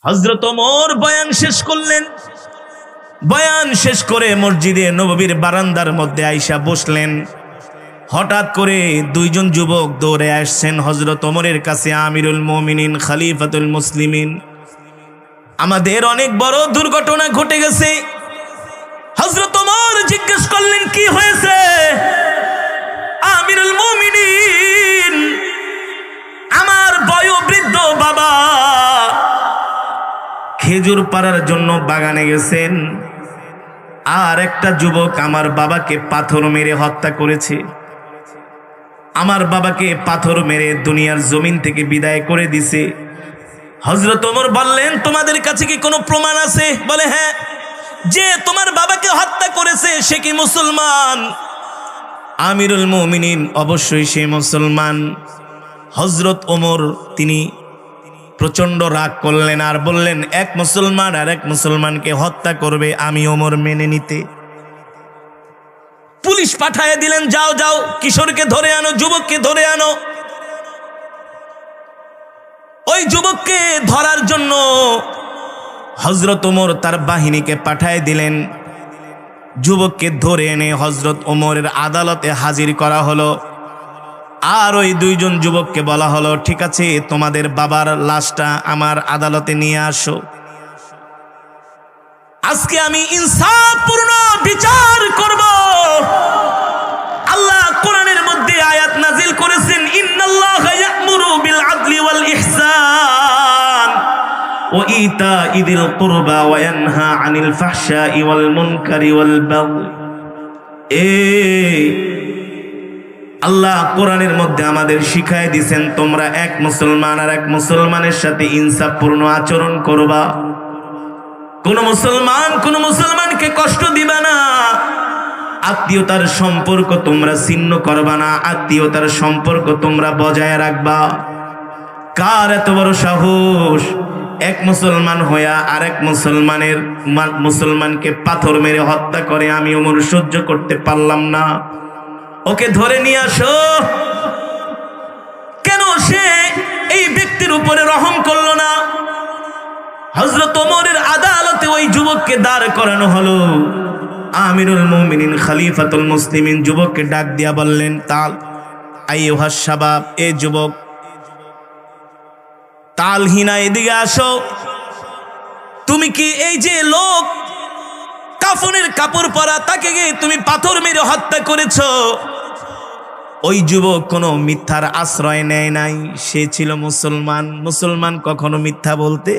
হযরত ওমর বয়ান শেষ করলেন। বয়ান শেষ করে মসজিদে নববীর বারান্দার মধ্যে আইসা বসলেন। হঠাৎ করে দুইজন যুবক দৌড়ে আসছেন হযরত ওমরের কাছে। আমিরুল মুমিনিন, খলিফাতুল মুসলিমিন, আমাদের অনেক বড় দুর্ঘটনা ঘটে গেছে। হযরত ওমর জিজ্ঞেস করলেন, কি হয়েছে? আমিরুল মুমিনিন, আমার বয়োবৃদ্ধ বাবা খেজুর পাড়ার জন্য বাগানে গেছেন, আর একটা যুবক আমার বাবাকে পাথর মেরে হত্যা করেছে। আমার বাবাকে পাথর মেরে দুনিয়ার জমিন থেকে বিদায় করে দিছে। হযরত ওমর বললেন, তোমাদের কাছে কি কোনো প্রমাণ আছে? বলে, হ্যাঁ। যে তোমার বাবাকে হত্যা করেছে সে কি মুসলমান? আমিরুল মুমিনিন, অবশ্যই সে মুসলমান। হযরত ওমর তিনি প্রচন্ড রাগ করলেন আর বললেন, এক মুসলমান আর এক মুসলমানকে হত্যা করবে, আমি ওমর মেনে নিতে? পুলিশ পাঠিয়ে দিলেন, যাও যাও কিশোরকে ধরে আনো, যুবককে ধরে আনো। ওই যুবককে ধরার জন্য হযরত ওমর তার বাহিনীকে পাঠিয়ে দিলেন। যুবককে ধরে এনে হযরত ওমরের আদালতে হাজির করা হলো। আর ওই দুইজন যুবককে বলা হলো, ঠিক আছে, তোমাদের বাবার লাশটা আমার আদালতে নিয়ে আসো। আজকে আমি ইনসাফপূর্ণ বিচার করব। আল্লাহ কোরআনের মধ্যে আয়াত নাজিল করেছেন, ইন্নাল্লাহা ইয়া'মুরু বিল আদলি ওয়াল ইহসান ওয়া ইতা'i যিল কুরবা ওয়া ইয়ানহা আনিল ফাহশাই ওয়াল মুনকারি ওয়াল বাগই। আল্লাহ কোরআনের মধ্যে আমাদের শিখায় দিয়েছেন, তোমরা এক মুসলমান আর এক মুসলমানের সাথে ইনসাফপূর্ণ আচরণ করবা। কোন মুসলমানকে কষ্ট দিবা না। আত্মীয়তার সম্পর্ক তোমরা ছিন্ন করবা না। আত্মীয়তার সম্পর্ক তোমরা বজায় রাখবা। কার এত বড় সাহস, এক মুসলমান হইয়া আরেক মুসলমানকে পাথর মেরে হত্যা করে? আমি ওমর সহ্য করতে পারলাম না, ওকে ধরে নিয়ে আসো। কেন সে এই ব্যক্তির উপরে রহম করলো না? হযরত ওমরের আদালতে ওই যুবককে দাঁড় করানো হলো। আমিরুল মুমিনিন, খলিফাতুল মুসলিমিন যুবককে ডাক দিয়া বললেন, তাল আইয়ুহাস শাবাব, এ যুবক, তাল হিনা, এদিকে আসো। তুমি কি এই যে লোক কাফনের কাপড় পরা, তাকে তুমি পাথর মেরে হত্যা করেছো? ওই যুবক কোনো মিথ্যার আশ্রয় নেয় নাই, সে ছিল মুসলমান। মুসলমান কখনো মিথ্যা বলতে